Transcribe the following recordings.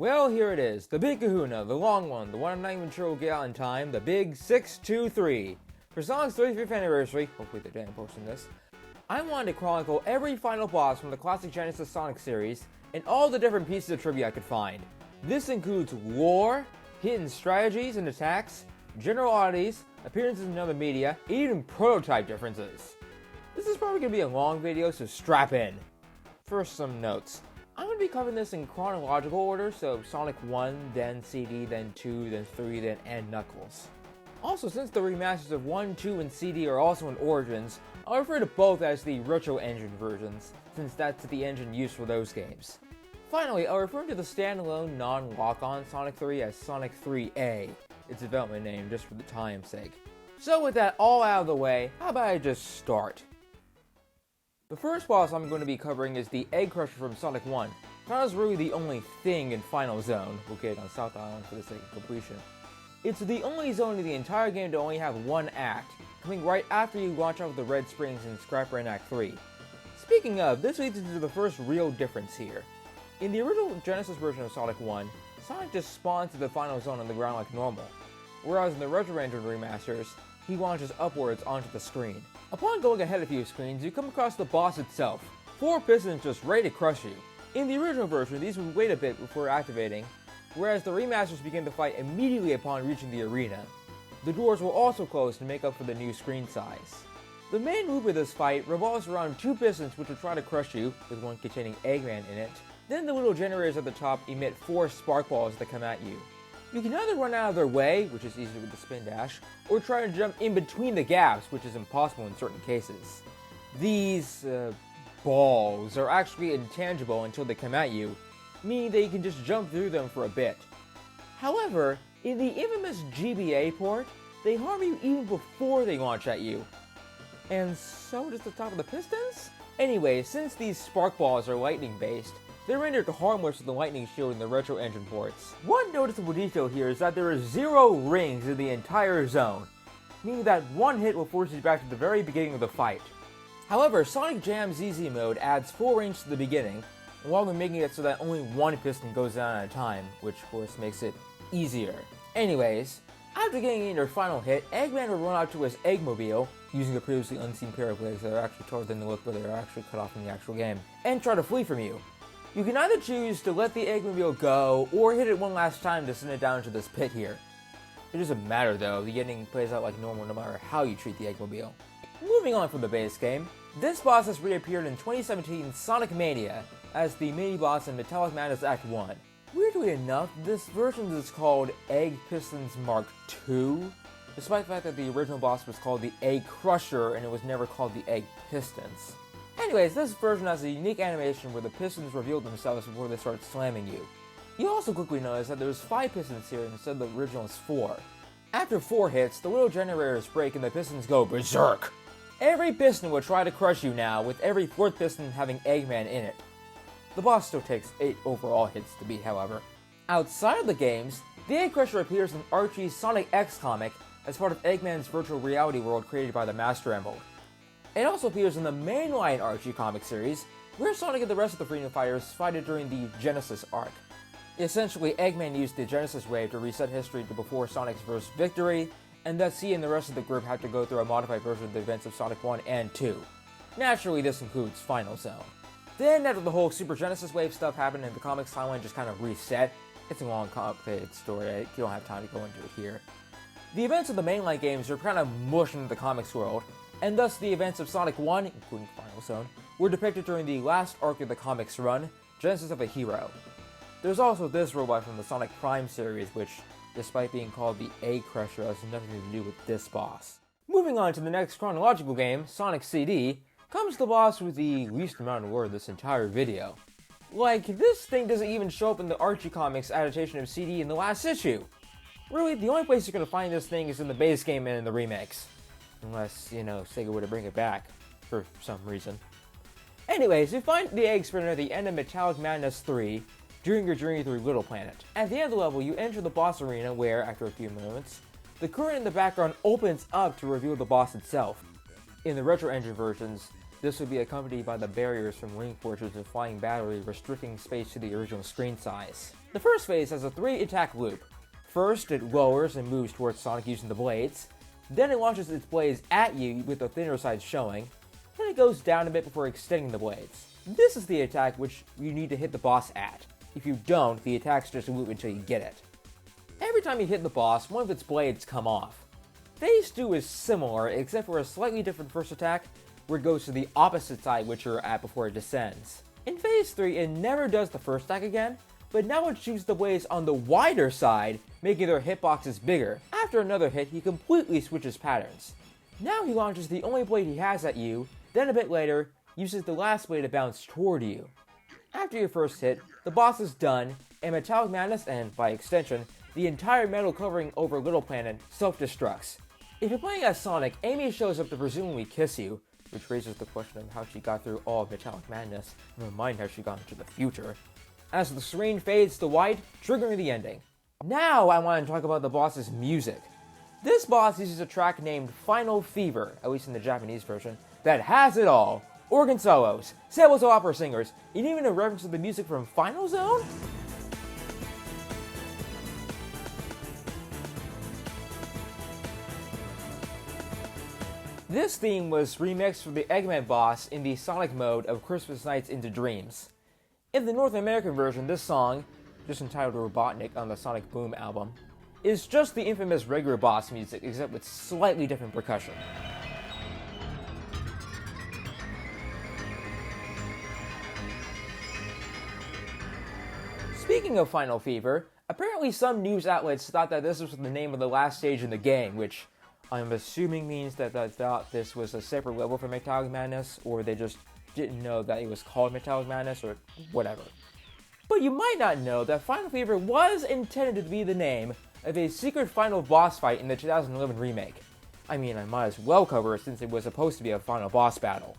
Well, here it is, the big kahuna, the long one, the one I'm not even sure will get out in time, the big 623. For Sonic's 35th anniversary, hopefully they're done posting this, I wanted to chronicle every final boss from the classic Genesis Sonic series and all the different pieces of trivia I could find. This includes lore, hidden strategies and attacks, general oddities, appearances in other media, and even prototype differences. This is probably going to be a long video, so strap in. First, some notes. I'm going to be covering this in chronological order, so Sonic 1, then CD, then 2, then 3, then and Knuckles. Also, since the remasters of 1, 2, and CD are also in Origins, I'll refer to both as the Retro Engine versions, since that's the engine used for those games. Finally, I'll refer to the standalone non-lock-on Sonic 3 as Sonic 3A, its development name just for the time's sake. So with that all out of the way, how about I just start? The first boss I'm going to be covering is the Egg Crusher from Sonic 1. That is really the only thing in Final Zone, located on South Island for the sake of completion. It's the only zone in the entire game to only have one act, coming right after you launch off the Red Springs in Scrapper in Act 3. Speaking of, this leads into the first real difference here. In the original Genesis version of Sonic 1, Sonic just spawns to the final zone on the ground like normal, whereas in the Retro Engine remasters, he launches upwards onto the screen. Upon going ahead a few screens, you come across the boss itself, 4 pistons just ready to crush you. In the original version, these would wait a bit before activating, whereas the remasters begin to fight immediately upon reaching the arena. The doors will also close to make up for the new screen size. The main loop of this fight revolves around 2 pistons which will try to crush you, with one containing Eggman in it. Then the little generators at the top emit 4 spark balls that come at you. You can either run out of their way, which is easier with the spin dash, or try to jump in between the gaps, which is impossible in certain cases. These balls are actually intangible until they come at you, meaning that you can just jump through them for a bit. However, in the infamous GBA port, they harm you even before they launch at you. And so does the top of the pistons? Anyway, since these spark balls are lightning based, they're rendered harmless with the lightning shield in the Retro Engine ports. One noticeable detail here is that there are 0 rings in the entire zone, meaning that one hit will force you back to the very beginning of the fight. However, Sonic Jam's Easy mode adds 4 rings to the beginning, while we're making it so that only one piston goes down at a time, which of course makes it easier. Anyways, after getting in your final hit, Eggman will run out to his Eggmobile, using a previously unseen pair of legs that are actually taller than they look but they are actually cut off in the actual game, and try to flee from you. You can either choose to let the Eggmobile go, or hit it one last time to send it down to this pit here. It doesn't matter though, the ending plays out like normal no matter how you treat the Eggmobile. Moving on from the base game, this boss has reappeared in 2017 Sonic Mania as the mini-boss in Metallic Madness Act 1. Weirdly enough, this version is called Egg Pistons Mark II, despite the fact that the original boss was called the Egg Crusher and it was never called the Egg Pistons. Anyways, this version has a unique animation where the pistons reveal themselves before they start slamming you. You also quickly notice that there's 5 pistons here instead of the original's 4. After 4 hits, the little generators break and the pistons go berserk. Every piston will try to crush you now, with every 4th piston having Eggman in it. The boss still takes 8 overall hits to beat, however. Outside of the games, the Egg Crusher appears in Archie's Sonic X comic as part of Eggman's virtual reality world created by the Master Emerald. It also appears in the mainline Archie comic series, where Sonic and the rest of the Freedom Fighters fight it during the Genesis arc. Essentially, Eggman used the Genesis wave to reset history to before Sonic's first victory, and thus he and the rest of the group had to go through a modified version of the events of Sonic 1 and 2. Naturally, this includes Final Zone. Then, after the whole Super Genesis wave stuff happened and the comics timeline just kind of reset, it's a long, complicated story, you don't have time to go into it here. The events of the mainline games are kind of mushed into the comics world, and thus the events of Sonic 1, including Final Zone, were depicted during the last arc of the comics run, Genesis of a Hero. There's also this robot from the Sonic Prime series, which, despite being called the Egg Crusher, has nothing to do with this boss. Moving on to the next chronological game, Sonic CD, comes the boss with the least amount of lore in this entire video. Like, this thing doesn't even show up in the Archie Comics adaptation of CD in the last issue. Really, the only place you're going to find this thing is in the base game and in the remakes. Unless, Sega were to bring it back, for some reason. Anyways, you find the egg spinner at the end of Metallic Madness 3, during your journey through Little Planet. At the end of the level, you enter the boss arena where, after a few moments, the curtain in the background opens up to reveal the boss itself. In the retro engine versions, this would be accompanied by the barriers from Wing Fortress and Flying Battery restricting space to the original screen size. The first phase has a 3-attack loop. First, it lowers and moves towards Sonic using the blades. Then it launches its blades at you with the thinner side showing. Then it goes down a bit before extending the blades. This is the attack which you need to hit the boss at. If you don't, the attacks just loop until you get it. Every time you hit the boss, one of its blades come off. Phase 2 is similar, except for a slightly different first attack, where it goes to the opposite side which you're at before it descends. In Phase 3, it never does the first attack again, but now it shoots the blades on the wider side, making their hitboxes bigger. After another hit, he completely switches patterns. Now he launches the only blade he has at you, then a bit later, uses the last blade to bounce toward you. After your first hit, the boss is done, and Metallic Madness, and by extension, the entire metal covering over Little Planet self-destructs. If you're playing as Sonic, Amy shows up to presumably kiss you, which raises the question of how she got through all of Metallic Madness, never mind how she got into the future, as the screen fades to white, triggering the ending. Now I want to talk about the boss's music. This boss uses a track named Final Fever, at least in the Japanese version, that has it all. Organ solos, samples of opera singers, and even a reference to the music from Final Zone? This theme was remixed for the Eggman boss in the Sonic mode of Christmas Nights into Dreams. In the North American version, this song, just entitled Robotnik on the Sonic Boom album, is just the infamous regular boss music, except with slightly different percussion. Speaking of Final Fever, apparently some news outlets thought that this was the name of the last stage in the game, which I'm assuming means that they thought this was a separate level for Metallic Madness, or they just didn't know that it was called Metallic Madness, or whatever. But you might not know that Final Fever was intended to be the name of a secret final boss fight in the 2011 remake. I mean, I might as well cover it since it was supposed to be a final boss battle.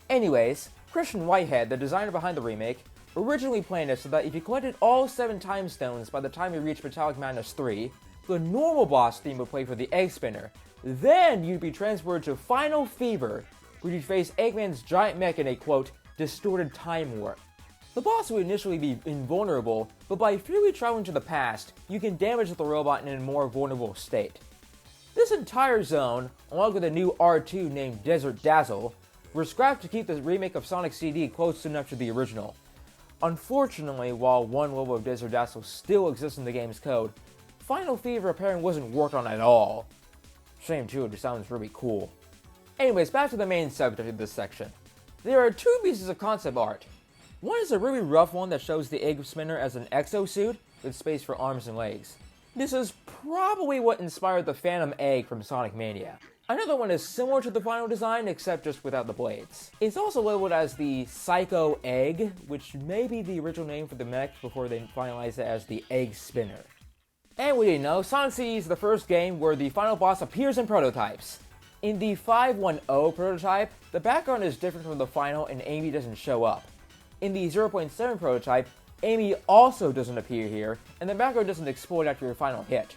Anyways, Christian Whitehead, the designer behind the remake, originally planned it so that if you collected all 7 time stones by the time you reached Metallic Madness 3, the normal boss theme would play for the Egg Spinner. Then you'd be transferred to Final Fever, where you'd face Eggman's giant mech in a, quote, distorted time warp. The boss would initially be invulnerable, but by freely traveling to the past, you can damage the robot in a more vulnerable state. This entire zone, along with a new R2 named Desert Dazzle, were scrapped to keep the remake of Sonic CD close enough to the original. Unfortunately, while one level of Desert Dazzle still exists in the game's code, Final Fever apparently wasn't worked on at all. Shame too, it just sounds really cool. Anyways, back to the main subject of this section. There are 2 pieces of concept art. One is a really rough one that shows the Egg Spinner as an exosuit with space for arms and legs. This is probably what inspired the Phantom Egg from Sonic Mania. Another one is similar to the final design, except just without the blades. It's also labeled as the Psycho Egg, which may be the original name for the mech before they finalized it as the Egg Spinner. And we didn't know, Sonic CD is the first game where the final boss appears in prototypes. In the 510 prototype, the background is different from the final and Amy doesn't show up. In the 0.7 prototype, Amy also doesn't appear here, and the background doesn't explode after your final hit.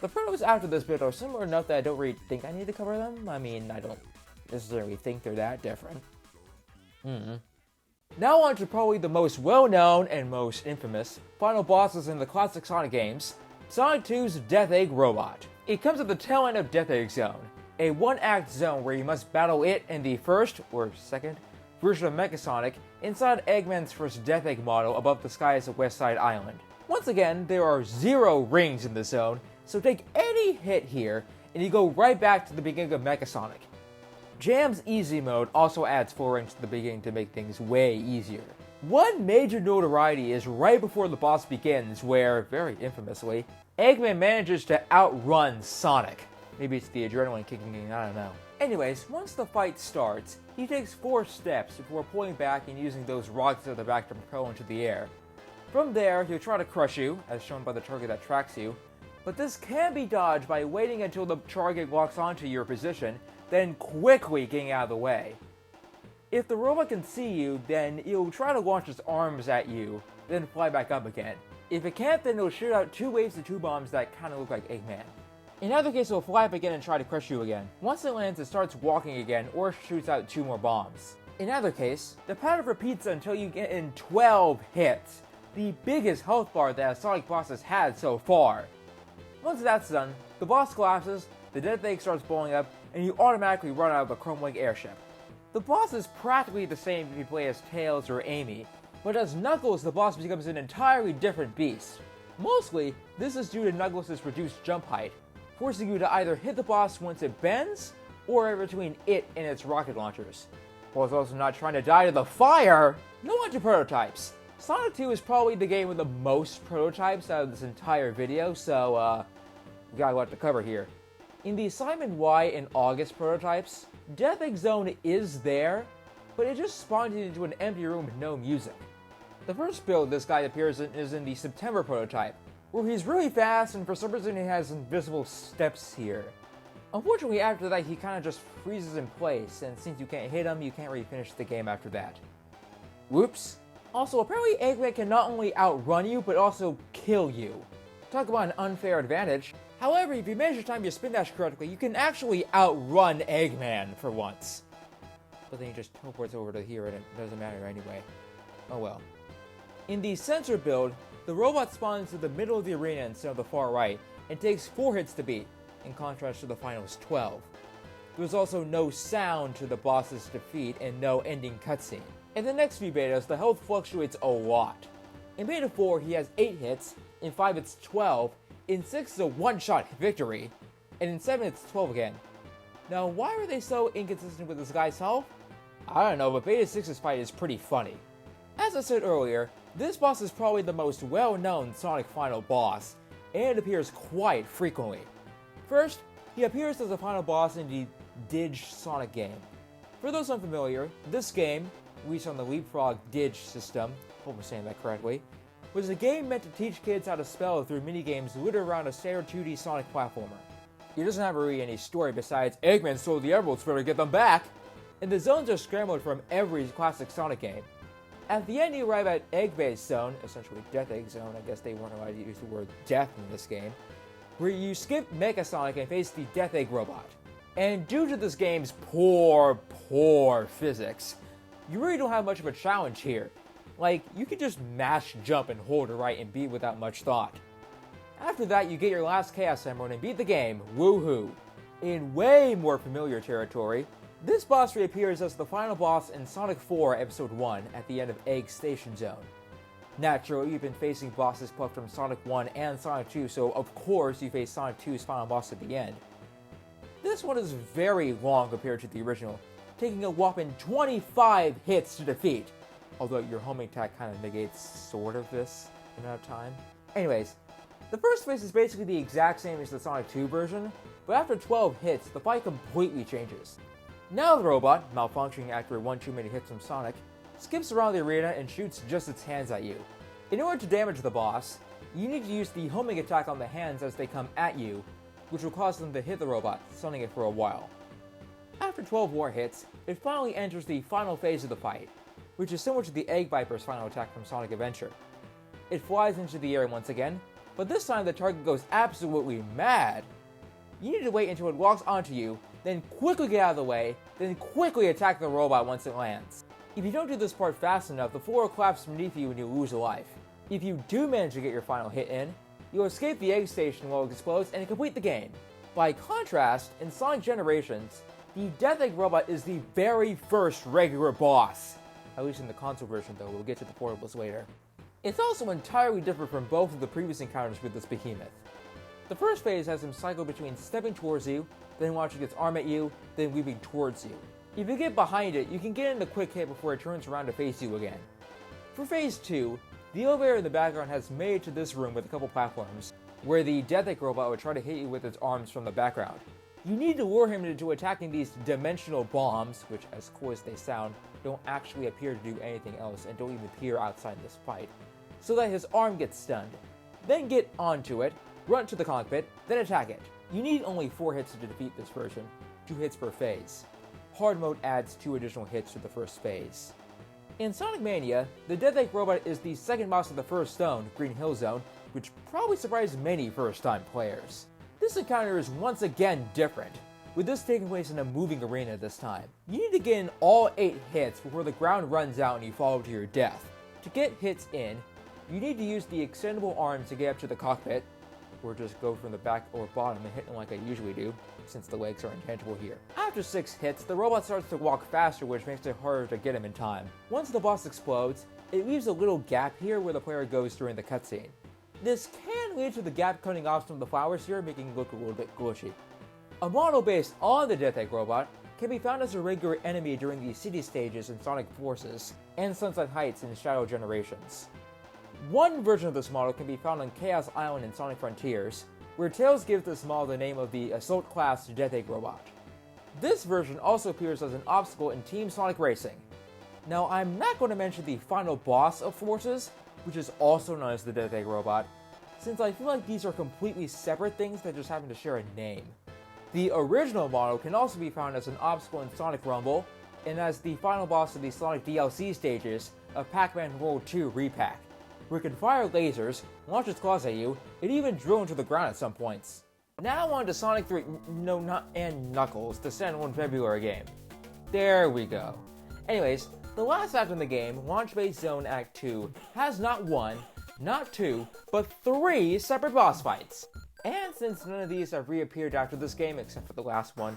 The prototypes after this bit are similar enough that I don't really think I need to cover them. I mean, I don't necessarily think they're that different. Now on to probably the most well-known and most infamous final bosses in the classic Sonic games, Sonic 2's Death Egg Robot. It comes at the tail end of Death Egg Zone, a one-act zone where you must battle it and the first, or second, version of Mecha Sonic inside Eggman's first Death Egg model above the skies of West Side Island. Once again, there are 0 rings in the zone, so take any hit here and you go right back to the beginning of Mecha Sonic. Jam's Easy Mode also adds 4 rings to the beginning to make things way easier. One major notoriety is right before the boss begins where, very infamously, Eggman manages to outrun Sonic. Maybe it's the adrenaline kicking in, I don't know. Anyways, once the fight starts, he takes 4 steps before pulling back and using those rocks at the back to propel into the air. From there, he'll try to crush you, as shown by the target that tracks you, but this can be dodged by waiting until the target locks onto your position, then quickly getting out of the way. If the robot can see you, then it'll try to launch its arms at you, then fly back up again. If it can't, then it'll shoot out 2 waves of 2 bombs that kinda look like Eggman. In either case, it will fly up again and try to crush you again. Once it lands, it starts walking again or shoots out 2 more bombs. In either case, the pattern repeats until you get in 12 hits, the biggest health bar that a Sonic boss has had so far. Once that's done, the boss collapses, the death egg starts blowing up, and you automatically run out of a chrome wing airship. The boss is practically the same if you play as Tails or Amy, but as Knuckles, the boss becomes an entirely different beast. Mostly, this is due to Knuckles' reduced jump height, forcing you to either hit the boss once it bends, or in between it and its rocket launchers. While it's also not trying to die to the fire, no on to prototypes. Sonic 2 is probably the game with the most prototypes out of this entire video, so we got a lot to cover here. In the Simon Y and August prototypes, Death Egg Zone is there, but it just spawned into an empty room with no music. The first build this guy appears in is in the September prototype, where he's really fast and for some reason he has invisible steps here. Unfortunately, after that, he kind of just freezes in place, and since you can't hit him, you can't really finish the game after that. Whoops. Also, apparently Eggman can not only outrun you, but also kill you. Talk about an unfair advantage. However, if you manage to time your spin dash correctly, you can actually outrun Eggman for once. But then he just teleports over to here and it doesn't matter anyway. Oh well. In the center build, the robot spawns in the middle of the arena instead of the far right, and takes 4 hits to beat, in contrast to the final's 12. There's also no sound to the boss's defeat and no ending cutscene. In the next few betas, the health fluctuates a lot. In beta 4, he has 8 hits, in 5 it's 12, in 6 it's a one-shot victory, and in 7 it's 12 again. Now, why are they so inconsistent with this guy's health? I don't know, but beta 6's fight is pretty funny. As I said earlier, this boss is probably the most well-known Sonic final boss, and appears quite frequently. First, he appears as the final boss in the Dig Sonic game. For those unfamiliar, this game, released on the Leapfrog Dig system, hope I'm saying that correctly, was a game meant to teach kids how to spell through minigames littered around a standard 2D Sonic platformer. It doesn't have really any story besides Eggman stole the emeralds, better get them back, and the zones are scrambled from every classic Sonic game. At the end, you arrive at Egg-Based Zone, essentially Death Egg Zone, I guess they weren't allowed to use the word death in this game, where you skip Mecha Sonic and face the Death Egg robot. And due to this game's poor physics, you really don't have much of a challenge here. Like, you can just mash jump and hold to right and beat without much thought. After that, you get your last Chaos Emerald and beat the game, woohoo! In way more familiar territory, this boss reappears as the final boss in Sonic 4 Episode 1 at the end of Egg Station Zone. Naturally, you've been facing bosses plucked from Sonic 1 and Sonic 2, so of course you face Sonic 2's final boss at the end. This one is very long compared to the original, taking a whopping 25 hits to defeat, although your homing attack kind of negates sort of this amount of time. Anyways, the first phase is basically the exact same as the Sonic 2 version, but after 12 hits, the fight completely changes. Now the robot, malfunctioning after one too many hits from Sonic, skips around the arena and shoots just its hands at you. In order to damage the boss, you need to use the homing attack on the hands as they come at you, which will cause them to hit the robot, stunning it for a while. After 12 more hits, it finally enters the final phase of the fight, which is similar to the Egg Viper's final attack from Sonic Adventure. It flies into the air once again, but this time the target goes absolutely mad. You need to wait until it walks onto you, then quickly get out of the way, then quickly attack the robot once it lands. If you don't do this part fast enough, the floor will collapse beneath you and you lose a life. If you do manage to get your final hit in, you'll escape the egg station while it explodes and complete the game. By contrast, in Sonic Generations, the Death Egg robot is the very first regular boss. At least in the console version though, we'll get to the portables later. It's also entirely different from both of the previous encounters with this behemoth. The first phase has him cycle between stepping towards you, then launching its arm at you, then weaving towards you. If you get behind it, you can get in a quick hit before it turns around to face you again. For phase 2, the elevator in the background has made it to this room with a couple platforms, where the Death Egg robot would try to hit you with its arms from the background. You need to lure him into attacking these dimensional bombs, which as cool as they sound, don't actually appear to do anything else and don't even appear outside this fight, so that his arm gets stunned. Then get onto it, run to the cockpit, then attack it. You need only 4 hits to defeat this version, 2 hits per phase. Hard mode adds 2 additional hits to the first phase. In Sonic Mania, the Death Egg robot is the second boss of the first zone, Green Hill Zone, which probably surprised many first-time players. This encounter is once again different, with this taking place in a moving arena this time. You need to get in all 8 hits before the ground runs out and you fall to your death. To get hits in, you need to use the extendable arms to get up to the cockpit, or just go from the back or bottom and hit them like I usually do, since the legs are intangible here. After 6 hits, the robot starts to walk faster, which makes it harder to get him in time. Once the boss explodes, it leaves a little gap here where the player goes during the cutscene. This can lead to the gap cutting off some of the flowers here, making it look a little bit glitchy. A model based on the Death Egg robot can be found as a regular enemy during the city stages in Sonic Forces, and Sunset Heights in Shadow Generations. One version of this model can be found on Chaos Island in Sonic Frontiers, where Tails gives this model the name of the Assault Class Death Egg robot. This version also appears as an obstacle in Team Sonic Racing. Now, I'm not going to mention the final boss of Forces, which is also known as the Death Egg robot, since I feel like these are completely separate things that just happen to share a name. The original model can also be found as an obstacle in Sonic Rumble, and as the final boss of the Sonic DLC stages of Pac-Man World 2 Re-Pac, where it can fire lasers, launch its claws at you, and even drill into the ground at some points. Now on to Sonic 3, and Knuckles, the standalone February game. There we go. Anyways, the last act in the game, Launch Base Zone Act 2, has not 1, not 2, but 3 separate boss fights. And since none of these have reappeared after this game, except for the last one,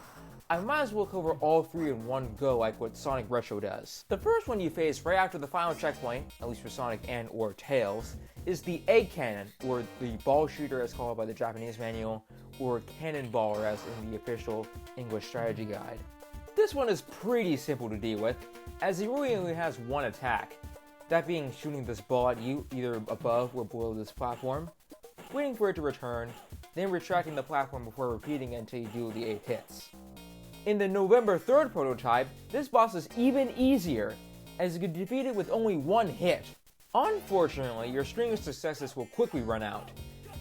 I might as well cover all 3 in one go like what Sonic Retro does. The first one you face right after the final checkpoint, at least for Sonic and or Tails, is the Egg Cannon, or the Ball Shooter as called by the Japanese manual, or Cannonballer as in the official English strategy guide. This one is pretty simple to deal with, as he really only has one attack, that being shooting this ball at you either above or below this platform, waiting for it to return, then retracting the platform before repeating it until you do the 8 hits. In the November 3rd prototype, this boss is even easier, as you can defeat it with only 1 hit. Unfortunately, your string of successes will quickly run out.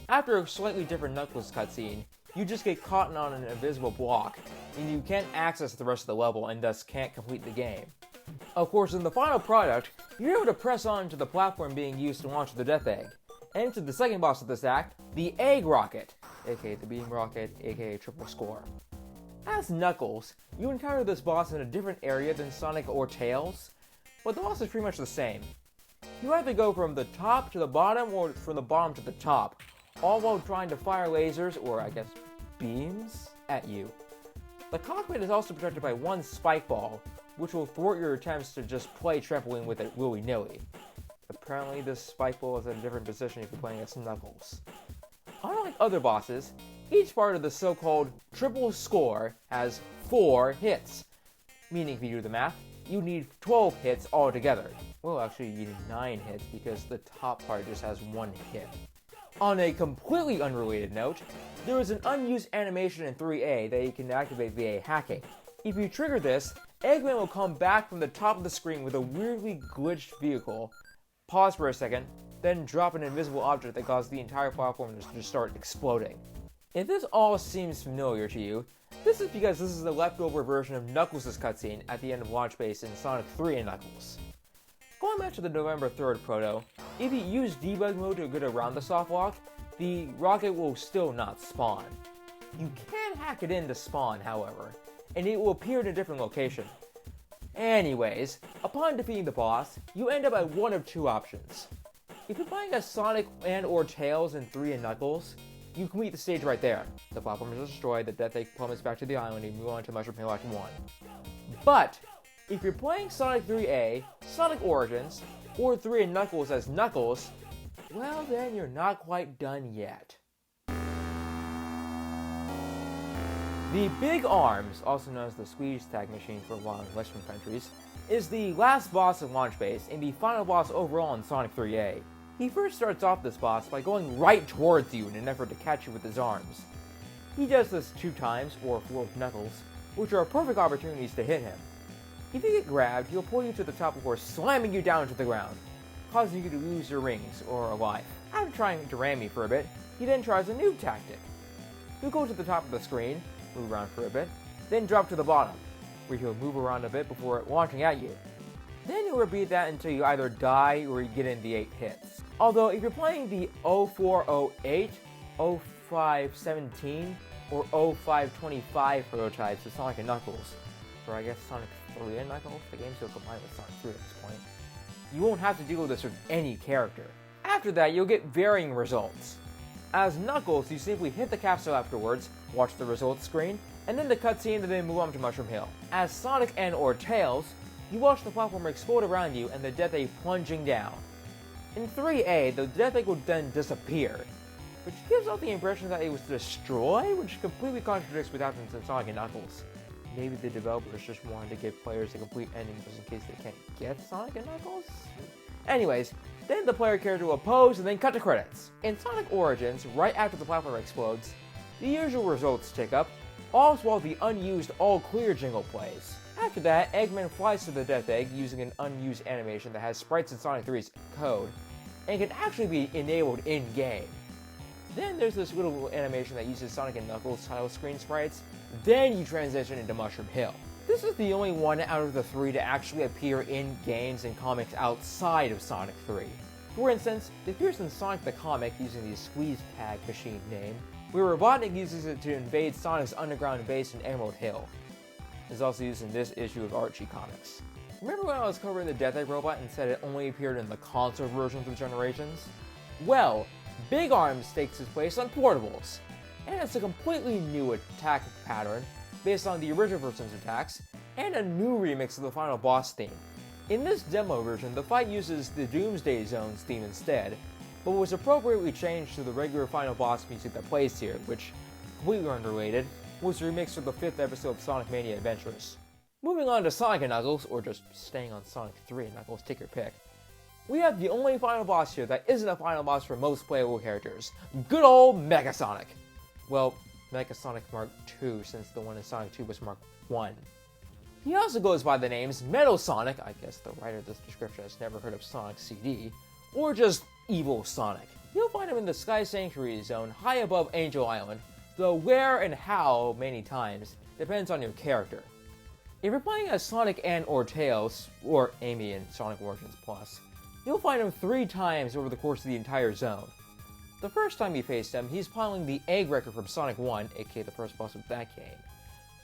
After a slightly different Knuckles cutscene, you just get caught on an invisible block, and you can't access the rest of the level and thus can't complete the game. Of course, in the final product, you're able to press on to the platform being used to launch the Death Egg, and to the second boss of this act, the Egg Rocket, aka the Beam Rocket, aka Triple Score. As Knuckles, you encounter this boss in a different area than Sonic or Tails, but the boss is pretty much the same. You either go from the top to the bottom or from the bottom to the top, all while trying to fire lasers, or I guess beams, at you. The cockpit is also protected by 1 spike ball, which will thwart your attempts to just play trampoline with it willy-nilly. Apparently this spike ball is at a different position if you're playing as Knuckles. Unlike other bosses, each part of the so-called triple score has 4 hits, meaning if you do the math, you need 12 hits altogether. Well, actually you need 9 hits because the top part just has 1 hit. On a completely unrelated note, there is an unused animation in 3A that you can activate via hacking. If you trigger this, Eggman will come back from the top of the screen with a weirdly glitched vehicle, pause for a second, then drop an invisible object that causes the entire platform to just start exploding. If this all seems familiar to you, this is because this is the leftover version of Knuckles' cutscene at the end of Launch Base in Sonic 3 and Knuckles. Going back to the November 3rd proto, if you use debug mode to get around the soft lock, the rocket will still not spawn. You can hack it in to spawn, however, and it will appear in a different location. Anyways, upon defeating the boss, you end up at one of 2 options. If you're playing as Sonic and or Tails in 3 and Knuckles, you complete the stage right there. The platform is destroyed, the Death Egg plummets back to the island, and you move on to Mushroom Hill Act 1. But, if you're playing Sonic 3A, Sonic Origins, or 3 and Knuckles as Knuckles, well then you're not quite done yet. The Big Arms, also known as the Swedish tag machine for a while in Western countries, is the last boss of Launch Base and the final boss overall in Sonic 3A. He first starts off this boss by going right towards you in an effort to catch you with his arms. He does this 2 times, or 4 with Knuckles, which are perfect opportunities to hit him. If you get grabbed, he'll pull you to the top before slamming you down to the ground, causing you to lose your rings, or a life. After trying to ram you for a bit, he then tries a new tactic. He'll go to the top of the screen, move around for a bit, then drop to the bottom, where he'll move around a bit before launching at you. Then you'll repeat that until you either die or you get in the 8 hits. Although if you're playing the 0408, 0517 or 0525 prototypes of Sonic and Knuckles, or I guess Sonic 3 and Knuckles, the game's still combined with Sonic 3 at this point, you won't have to deal with this with any character. After that, you'll get varying results. As Knuckles, you simply hit the capsule afterwards, watch the results screen, and then the cutscene, and then move on to Mushroom Hill. As Sonic and or Tails, you watch the platform explode around you and the Death Egg plunging down. In 3A, the Death Egg will then disappear, which gives off the impression that it was destroyed, which completely contradicts what happens in Sonic and Knuckles. Maybe the developers just wanted to give players a complete ending just in case they can't get Sonic and Knuckles? Anyways, then the player character will pose and then cut to credits. In Sonic Origins, right after the platform explodes, the usual results tick up, all while the unused all clear jingle plays. After that, Eggman flies to the Death Egg using an unused animation that has sprites in Sonic 3's code, and can actually be enabled in-game. Then there's this little animation that uses Sonic and Knuckles title screen sprites, then you transition into Mushroom Hill. This is the only one out of the three to actually appear in games and comics outside of Sonic 3. For instance, it appears in Sonic the Comic using the Squeeze Tag machine name, where Robotnik uses it to invade Sonic's underground base in Emerald Hill. It's also used in this issue of Archie Comics. Remember when I was covering the Death Egg robot and said it only appeared in the console versions of Generations? Well, Big Arms takes its place on portables, and it's a completely new attack pattern based on the original version's attacks, and a new remix of the final boss theme. In this demo version, the fight uses the Doomsday Zone's theme instead, but was appropriately changed to the regular final boss music that plays here, which, completely unrelated, was remixed for the 5th episode of Sonic Mania Adventures. Moving on to Sonic and Knuckles, or just staying on Sonic 3 and Knuckles, take your pick. We have the only final boss here that isn't a final boss for most playable characters. Good old Mecha Sonic! Well, Mecha Sonic Mark II, since the one in Sonic 2 was Mark I. He also goes by the names Metal Sonic, I guess the writer of this description has never heard of Sonic CD, or just Evil Sonic. You'll find him in the Sky Sanctuary Zone high above Angel Island, though where and how many times depends on your character. If you're playing as Sonic and or Tails, or Amy in Sonic Origins Plus, you'll find him 3 times over the course of the entire zone. The first time you face him, he's piling the Egg Wrecker from Sonic 1, aka the first boss of that game.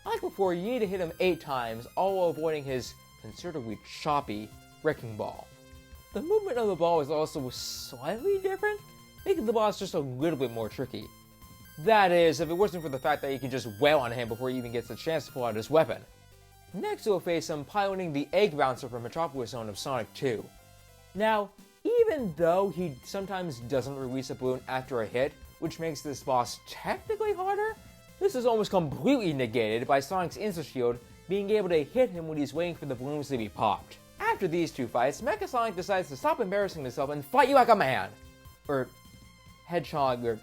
Like before, you need to hit him 8 times, all while avoiding his considerably choppy Wrecking Ball. The movement of the ball is also slightly different, making the boss just a little bit more tricky. That is, if it wasn't for the fact that you can just wail on him before he even gets a chance to pull out his weapon. Next you'll face him piloting the Egg Bouncer from Metropolis Zone of Sonic 2. Now, even though he sometimes doesn't release a balloon after a hit, which makes this boss technically harder, this is almost completely negated by Sonic's Insta-Shield being able to hit him when he's waiting for the balloons to be popped. After these 2 fights, Mecha Sonic decides to stop embarrassing himself and fight you like a man! Or Hedgehog, or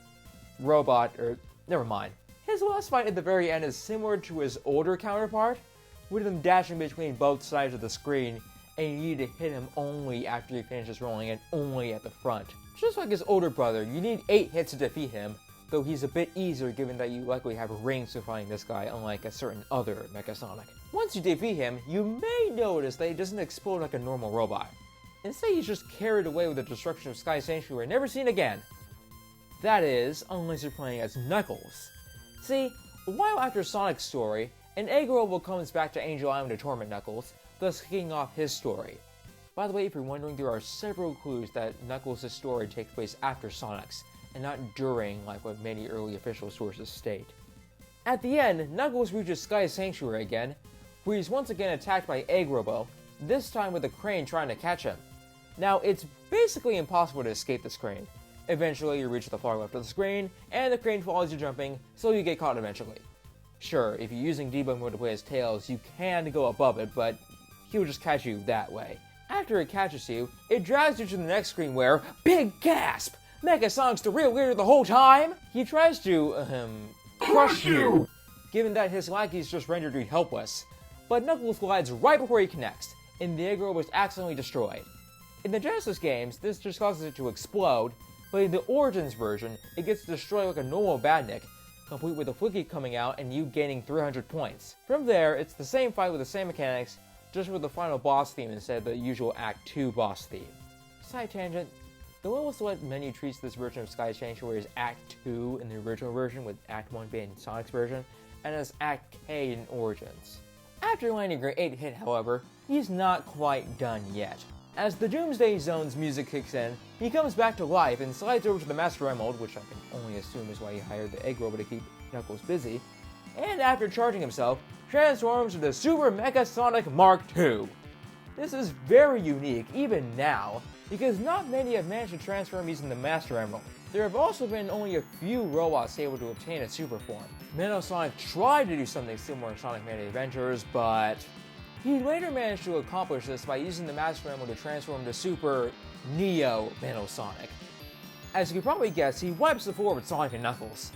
Robot, or never mind. His last fight at the very end is similar to his older counterpart, with him dashing between both sides of the screen, and you need to hit him only after he finishes rolling and only at the front. Just like his older brother, you need 8 hits to defeat him, though he's a bit easier given that you likely have rings to fighting this guy, unlike a certain other Mecha Sonic. Once you defeat him, you may notice that he doesn't explode like a normal robot. Instead, he's just carried away with the destruction of Sky Sanctuary, never seen again. That is, unless you're playing as Knuckles. See, a while after Sonic's story, an Egg Robo comes back to Angel Island to torment Knuckles, thus kicking off his story. By the way, if you're wondering, there are several clues that Knuckles' story takes place after Sonic's, and not during, like what many early official sources state. At the end, Knuckles reaches Sky Sanctuary again, where he's once again attacked by Egg Robo, this time with a crane trying to catch him. Now, it's basically impossible to escape this crane. Eventually, you reach the far left of the screen, and the crane follows you jumping, so you get caught eventually. Sure, if you're using debug mode to play as Tails, you can go above it, but he'll just catch you that way. After it catches you, it drags you to the next screen where, big gasp! Mecha Sonic's the real leader the whole time! He tries to, crush you! Given that his lackeys just rendered you helpless. But Knuckles glides right before he connects, and the Egg Robo is accidentally destroyed. In the Genesis games, this just causes it to explode, but in the Origins version, it gets destroyed like a normal Badnik, complete with a flicky coming out and you gaining 300 points. From there, it's the same fight with the same mechanics, just with the final boss theme instead of the usual Act 2 boss theme. Side tangent, The level select menu treats this version of Sky Sanctuary as Act 2 in the original version, with Act 1 being Sonic's version, and as Act K in Origins. After landing a great hit, however, he's not quite done yet. As the Doomsday Zone's music kicks in, he comes back to life and slides over to the Master Emerald, which I can only assume is why he hired the Egg Robot to keep Knuckles busy, and after charging himself, transforms into Super Mecha Sonic Mark II. This is very unique, even now, because not many have managed to transform using the Master Emerald. There have also been only a few robots able to obtain a super form. Metal Sonic tried to do something similar in Sonic Mania Adventures, but he later managed to accomplish this by using the Master Emerald to transform to Super Neo Metal Sonic. As you can probably guess, he wipes the floor with Sonic and Knuckles.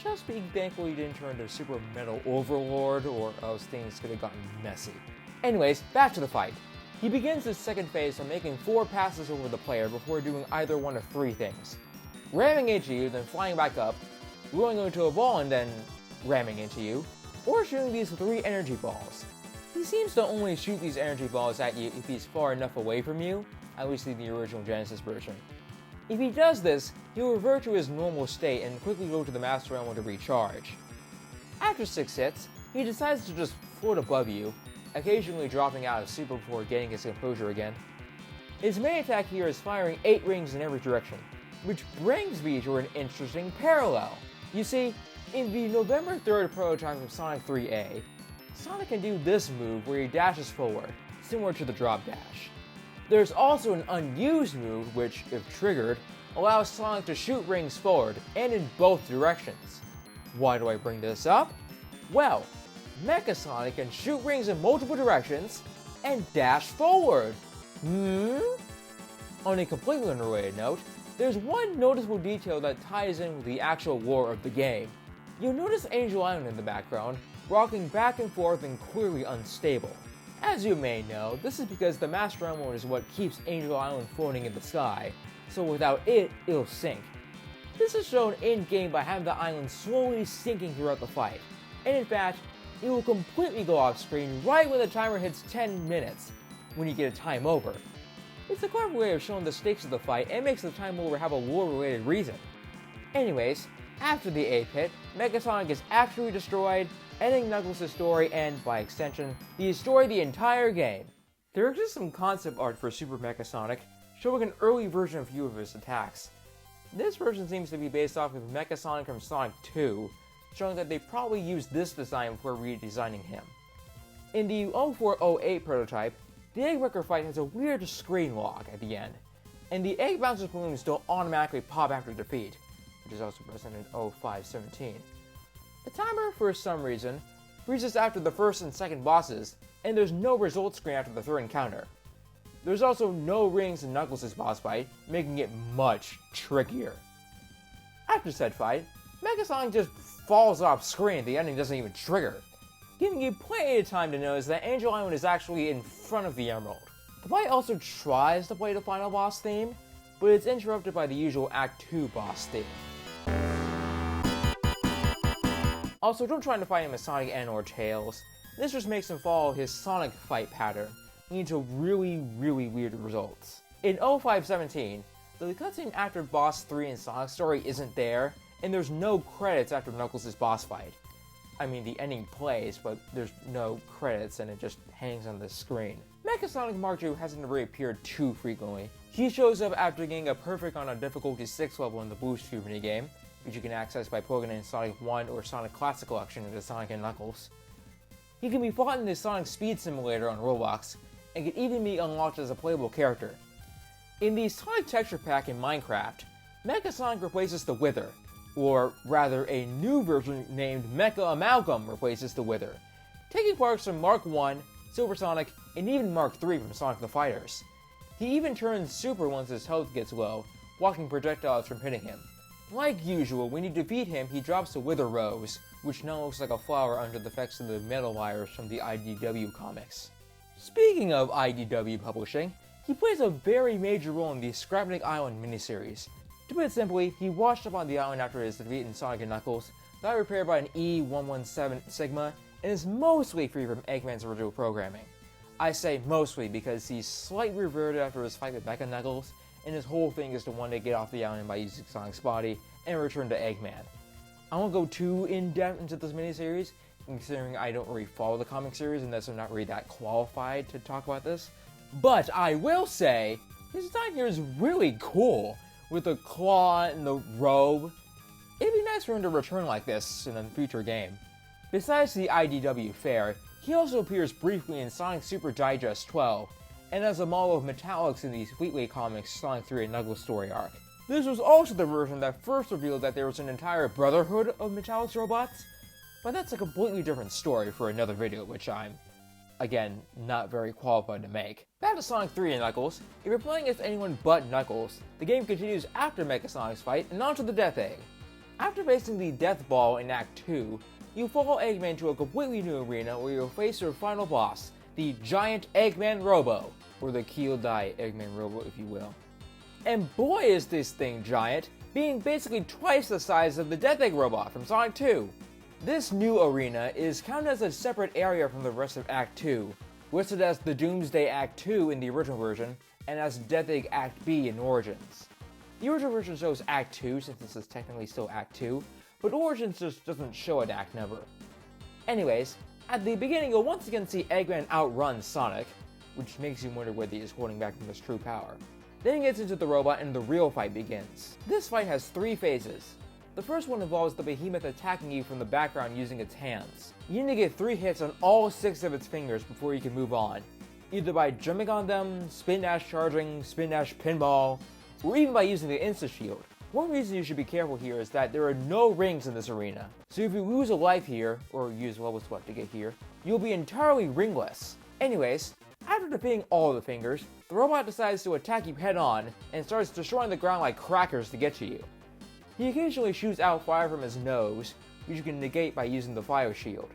Just being thankful he didn't turn into Super Metal Overlord, or else things could have gotten messy. Anyways, back to the fight. He begins his second phase by making 4 passes over the player before doing either one of 3 things: ramming into you, then flying back up, rolling into a ball and then ramming into you, or shooting these 3 energy balls. He seems to only shoot these energy balls at you if he's far enough away from you, at least in the original Genesis version. If he does this, he'll revert to his normal state and quickly go to the Master Emerald to recharge. After 6 hits, he decides to just float above you, occasionally dropping out of super before getting his composure again. His main attack here is firing 8 rings in every direction, which brings me to an interesting parallel. You see, in the November 3rd prototype of Sonic 3A, Sonic can do this move where he dashes forward, similar to the drop dash. There's also an unused move which, if triggered, allows Sonic to shoot rings forward and in both directions. Why do I bring this up? Well, Mecha Sonic can shoot rings in multiple directions and dash forward. On a completely unrelated note, there's one noticeable detail that ties in with the actual lore of the game. You'll notice Angel Island in the background, rocking back and forth and clearly unstable. As you may know, this is because the Master Emerald is what keeps Angel Island floating in the sky, so without it, it'll sink. This is shown in-game by having the island slowly sinking throughout the fight, and in fact, it will completely go off screen right when the timer hits 10 minutes, when you get a time over. It's a clever way of showing the stakes of the fight and makes the time over have a lore-related reason. Anyways, after the 8th hit, Mecha Sonic is actually destroyed, ending Knuckles' story and, by extension, he destroyed the entire game. There exists some concept art for Super Mecha Sonic, showing an early version of a few of his attacks. This version seems to be based off of Mecha Sonic from Sonic 2, showing that they probably used this design before redesigning him. In the 0408 prototype, the Egg Wrecker fight has a weird screen lock at the end, and the Egg Bouncer's balloons don't automatically pop after defeat, which is also present in 0517. The timer, for some reason, freezes after the first and second bosses, and there's no result screen after the third encounter. There's also no rings in Knuckles' boss fight, making it much trickier. After said fight, Mecha Sonic just falls off screen and the ending doesn't even trigger, giving you plenty of time to notice that Angel Island is actually in front of the Emerald. The fight also tries to play the final boss theme, but it's interrupted by the usual Act 2 boss theme. Also, don't try to fight him as Sonic and or Tails. This just makes him follow his Sonic fight pattern, leading to really weird results. In 0517, the cutscene after Boss 3 in Sonic's story isn't there, and there's no credits after Knuckles' boss fight. I mean, the ending plays, but there's no credits and it just hangs on the screen. Mecha Sonic Mark II hasn't reappeared too frequently. He shows up after getting a perfect on a difficulty 6 level in the Boost Tube minigame, which you can access by plugging in Sonic 1 or Sonic Classic Collection into Sonic & Knuckles. He can be fought in the Sonic Speed Simulator on Roblox, and can even be unlocked as a playable character. In the Sonic Texture Pack in Minecraft, Mecha Sonic replaces the Wither, or rather a new version named Mecha Amalgam replaces the Wither, taking parts from Mark 1, Silver Sonic, and even Mark 3 from Sonic the Fighters. He even turns super once his health gets low, blocking projectiles from hitting him. Like usual, when you defeat him, he drops a Wither Rose, which now looks like a flower under the effects of the metal virus from the IDW comics. Speaking of IDW publishing, he plays a very major role in the Scrapnik Island miniseries. To put it simply, he washed up on the island after his defeat in Sonic & Knuckles, got repaired by an E117 Sigma, and is mostly free from Eggman's original programming. I say mostly because he's slightly reverted after his fight with Mecha Knuckles, and his whole thing is to one day get off the island by using Sonic's body and return to Eggman. I won't go too in-depth into this miniseries, considering I don't really follow the comic series and thus I'm not really that qualified to talk about this. But I will say, his design here is really cool, with the claw and the robe. It'd be nice for him to return like this in a future game. Besides the IDW fair, he also appears briefly in Sonic Super Digest 12, and as a model of Metallics in the Fleetway Comics Sonic 3 and Knuckles story arc. This was also the version that first revealed that there was an entire brotherhood of Metallics robots, but that's a completely different story for another video, which I'm, again, not very qualified to make. Back to Sonic 3 and Knuckles. If you're playing as anyone but Knuckles, the game continues after Mecha Sonic's fight and onto the Death Egg. After facing the Death Ball in Act 2, you follow Eggman to a completely new arena where you'll face your final boss, the giant Eggman Robo, or the Keel-Dai Eggman Robo if you will. And boy is this thing giant, being basically twice the size of the Death Egg robot from Sonic 2. This new arena is counted as a separate area from the rest of Act 2, listed as the Doomsday Act 2 in the original version, and as Death Egg Act B in Origins. The original version shows Act 2 since this is technically still Act 2, but Origins just doesn't show an act number. Anyways, at the beginning you'll once again see Eggman outrun Sonic, which makes you wonder whether he is holding back from his true power. Then he gets into the robot and the real fight begins. This fight has 3 phases. The first one involves the behemoth attacking you from the background using its hands. You need to get 3 hits on all 6 of its fingers before you can move on, either by jumping on them, spin dash charging, spin dash pinball, or even by using the insta shield. One reason you should be careful here is that there are no rings in this arena, so if you lose a life here, or use level sweat to get here, you'll be entirely ringless. Anyways, after defeating all the fingers, the robot decides to attack you head on and starts destroying the ground like crackers to get to you. He occasionally shoots out fire from his nose, which you can negate by using the fire shield.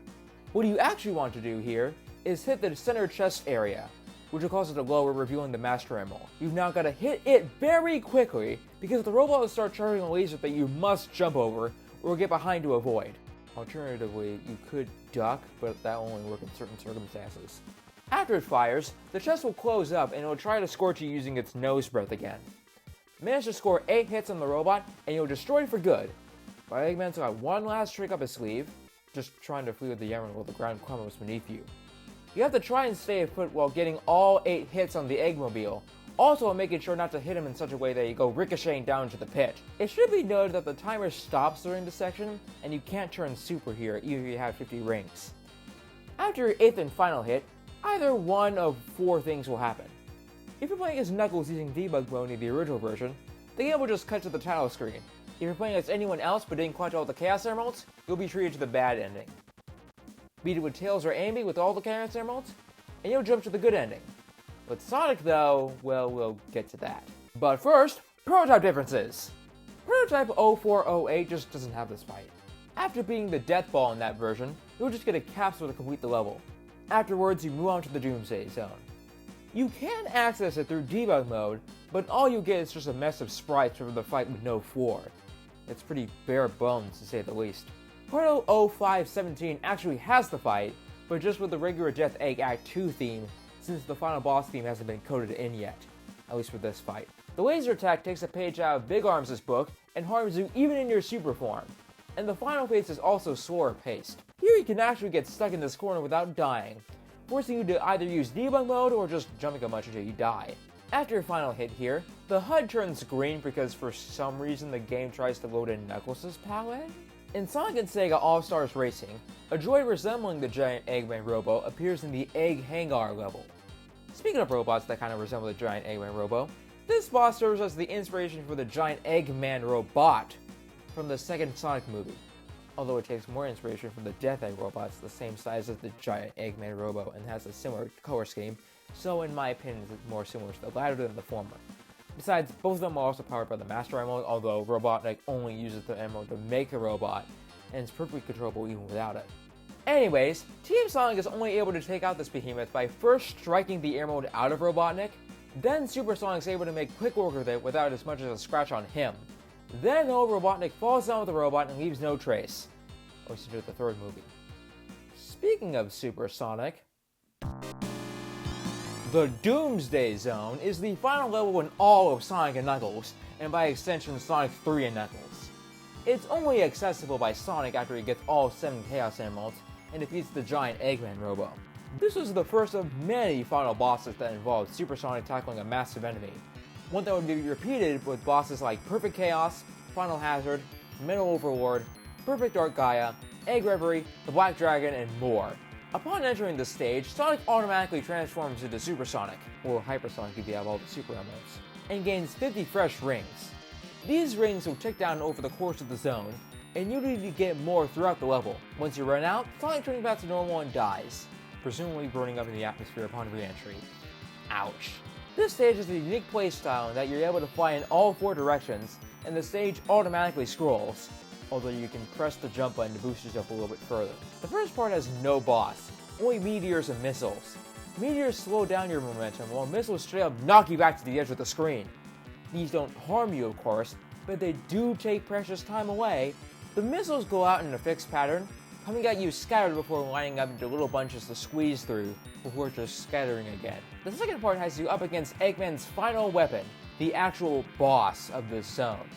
What you actually want to do here is hit the center chest area, which will cause it to lower, revealing the Master Emerald. You've now got to hit it very quickly, because the robot will start charging a laser that you must jump over, or get behind to avoid. Alternatively, you could duck, but that will only work in certain circumstances. After it fires, the chest will close up and it will try to scorch you using its nose breath again. Manage to score 8 hits on the robot and you'll destroy it for good. But Eggman's got one last trick up his sleeve, just trying to flee with the emerald while the ground crumbles beneath you. You have to try and stay afoot while getting all 8 hits on the Eggmobile, also making sure not to hit him in such a way that you go ricocheting down to the pit. It should be noted that the timer stops during this section, and you can't turn super here even if you have 50 rings. After your 8th and final hit, either one of 4 things will happen. If you're playing as Knuckles using debug mode in the original version, the game will just cut to the title screen. If you're playing as anyone else but didn't collect all the Chaos Emeralds, you'll be treated to the bad ending. Beat it with Tails or Amy with all the Chaos Emeralds, and you'll jump to the good ending. With Sonic though, well, we'll get to that. But first, prototype differences! Prototype 0408 just doesn't have this fight. After beating the Death Ball in that version, you'll just get a capsule to complete the level. Afterwards, you move on to the Doomsday Zone. You can access it through debug mode, but all you get is just a mess of sprites from the fight with no floor. It's pretty bare bones to say the least. Portal 0517 actually has the fight, but just with the regular Death Egg Act 2 theme, since the final boss theme hasn't been coded in yet, at least for this fight. The laser attack takes a page out of Big Arms' book and harms you even in your super form, and the final phase is also slower paced. Here you can actually get stuck in this corner without dying, forcing you to either use debug mode or just jumping a bunch until you die. After your final hit here, the HUD turns green because for some reason the game tries to load in Knuckles' palette. In Sonic and Sega All-Stars Racing, a droid resembling the giant Eggman Robo appears in the Egg Hangar level. Speaking of robots that kind of resemble the giant Eggman Robo, this boss serves as the inspiration for the giant Eggman Robot from the second Sonic movie, although it takes more inspiration from the Death Egg robots the same size as the giant Eggman Robo and has a similar color scheme, so in my opinion it's more similar to the latter than the former. Besides, both of them are also powered by the Master Emerald, although Robotnik only uses the Emerald to make a robot, and it's perfectly controllable even without it. Anyways, Team Sonic is only able to take out this behemoth by first striking the Emerald out of Robotnik, then Super Sonic's able to make quick work with it without as much as a scratch on him. Then old Robotnik falls down with the robot and leaves no trace. At least into the third movie. Speaking of Super Sonic, The Doomsday Zone is the final level in all of Sonic and Knuckles, and by extension Sonic 3 and Knuckles. It's only accessible by Sonic after he gets all 7 Chaos Emeralds and defeats the giant Eggman Robo. This was the first of many final bosses that involved Super Sonic tackling a massive enemy, one that would be repeated with bosses like Perfect Chaos, Final Hazard, Metal Overlord, Perfect Dark Gaia, Egg Reverie, the Black Dragon, and more. Upon entering the stage, Sonic automatically transforms into Super Sonic, or Hyper Sonic if you have all the Super Emeralds, and gains 50 fresh rings. These rings will tick down over the course of the zone, and you need to get more throughout the level. Once you run out, Sonic turns back to normal and dies, presumably burning up in the atmosphere upon re-entry. Ouch. This stage has a unique playstyle in that you're able to fly in all 4 directions, and the stage automatically scrolls, although you can press the jump button to boost yourself a little bit further. The first part has no boss, only meteors and missiles. Meteors slow down your momentum, while missiles straight up knock you back to the edge of the screen. These don't harm you, of course, but they do take precious time away. The missiles go out in a fixed pattern, coming at you scattered before lining up into little bunches to squeeze through, before just scattering again. The second part has you up against Eggman's final weapon, the actual boss of this zone.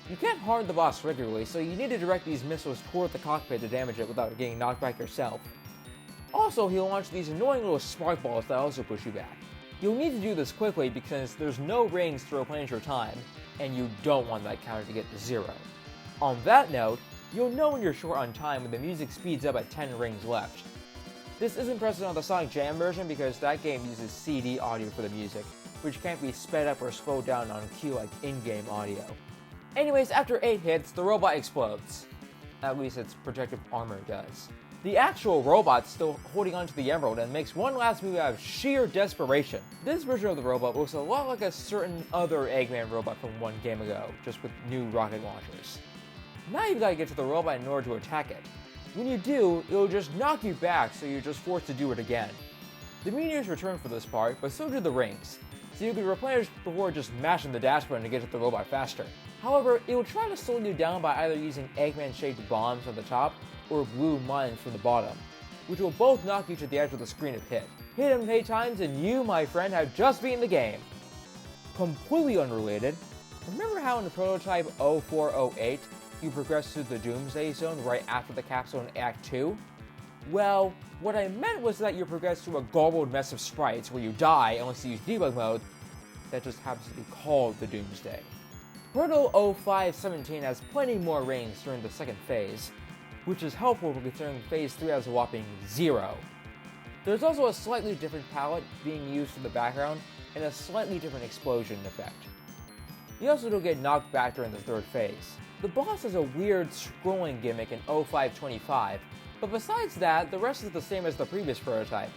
You can't harm the boss regularly, so you need to direct these missiles toward the cockpit to damage it without getting knocked back yourself. Also, he'll launch these annoying little spark balls that also push you back. You'll need to do this quickly because there's no rings to replenish your time, and you don't want that counter to get to 0. On that note, you'll know when you're short on time when the music speeds up at 10 rings left. This isn't present on the Sonic Jam version because that game uses CD audio for the music, which can't be sped up or slowed down on cue like in-game audio. Anyways, after 8 hits, the robot explodes. At least its protective armor does. The actual robot's still holding onto the emerald and makes one last move out of sheer desperation. This version of the robot looks a lot like a certain other Eggman robot from one game ago, just with new rocket launchers. Now you've got to get to the robot in order to attack it. When you do, it'll just knock you back, so you're just forced to do it again. The meteors return for this part, but so do the rings, so you can replenish before just mashing the dash button to get to the robot faster. However, it will try to slow you down by either using Eggman-shaped bombs on the top or blue mines from the bottom, which will both knock you to the edge of the screen if hit. Hit them 8 times and you, my friend, have just beaten the game. Completely unrelated, remember how in the prototype 0408 you progress through the Doomsday Zone right after the capsule in Act 2? Well, what I meant was that you progress through a garbled mess of sprites where you die unless you use debug mode that just happens to be called the Doomsday. Proto 0517 has plenty more rings during the second phase, which is helpful considering Phase 3 has a whopping 0. There's also a slightly different palette being used for the background and a slightly different explosion effect. You also don't get knocked back during the third phase. The boss has a weird scrolling gimmick in 0525, but besides that, the rest is the same as the previous prototype,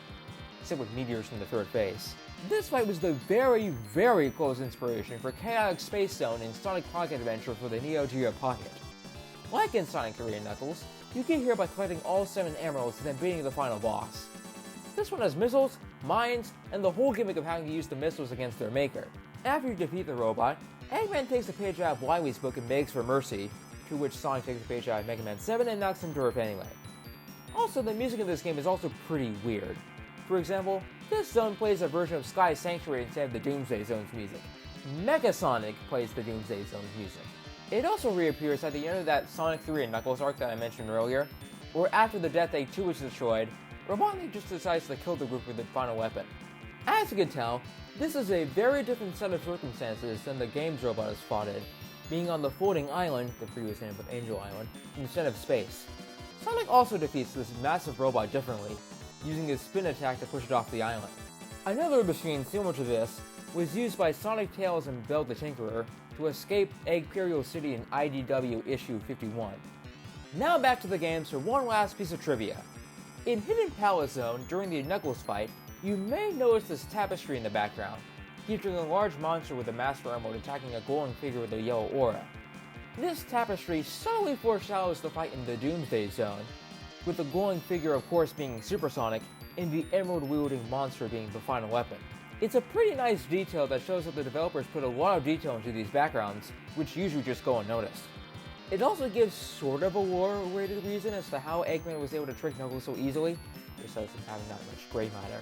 except with meteors from the third phase. This fight was the very, very close inspiration for Chaotic Space Zone in Sonic Pocket Adventure for the Neo Geo Pocket. Like in Sonic 3 and Knuckles, you get here by collecting all 7 emeralds and then beating the final boss. This one has missiles, mines, and the whole gimmick of having to use the missiles against their maker. After you defeat the robot, Eggman takes a page out of Wily's book and begs for mercy, to which Sonic takes a page out of Mega Man 7 and knocks him to earth anyway. Also, the music in this game is also pretty weird. For example, this zone plays a version of Sky Sanctuary instead of the Doomsday Zone's music. Mecha Sonic plays the Doomsday Zone's music. It also reappears at the end of that Sonic 3 and Knuckles arc that I mentioned earlier, where after the Death Egg 2 is destroyed, Robotnik just decides to kill the group with the final weapon. As you can tell, this is a very different set of circumstances than the game's robot has fought in, being on the floating island, the previous name of Angel Island, instead of space. Sonic also defeats this massive robot differently, using his spin attack to push it off the island. Another machine similar to this was used by Sonic, Tails, and Bell the Tinkerer to escape Eggperial City in IDW issue 51. Now back to the games for one last piece of trivia. In Hidden Palace Zone, during the Knuckles fight, you may notice this tapestry in the background, featuring a large monster with a Master Emerald attacking a glowing figure with a yellow aura. This tapestry subtly foreshadows the fight in the Doomsday Zone, with the glowing figure of course being Supersonic, and the emerald-wielding monster being the final weapon. It's a pretty nice detail that shows that the developers put a lot of detail into these backgrounds, which usually just go unnoticed. It also gives sort of a lore-related reason as to how Eggman was able to trick Knuckles so easily, besides him having that much gray matter.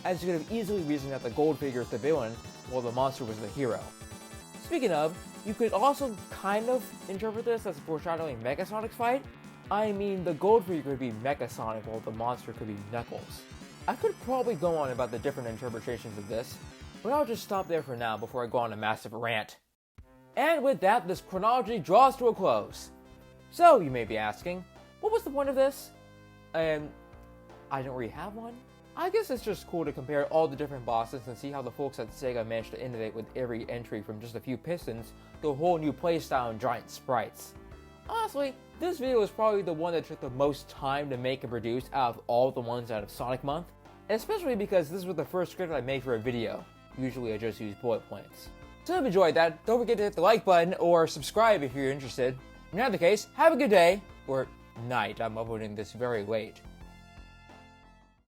as you could have easily reasoned that the gold figure is the villain, while the monster was the hero. Speaking of, you could also kind of interpret this as foreshadowing Mecha Sonic's fight. I mean, the gold figure could be Mecha Sonic, while the monster could be Knuckles. I could probably go on about the different interpretations of this, but I'll just stop there for now before I go on a massive rant. And with that, this chronology draws to a close. So, you may be asking, what was the point of this? I don't really have one. I guess it's just cool to compare all the different bosses and see how the folks at Sega managed to innovate with every entry from just a few pistons to a whole new playstyle and giant sprites. Honestly, this video is probably the one that took the most time to make and produce out of all the ones out of Sonic Month, especially because this was the first script I made for a video. Usually I just use bullet points. So if you enjoyed that, don't forget to hit the like button or subscribe if you're interested. In either case, have a good day, or night, I'm uploading this very late.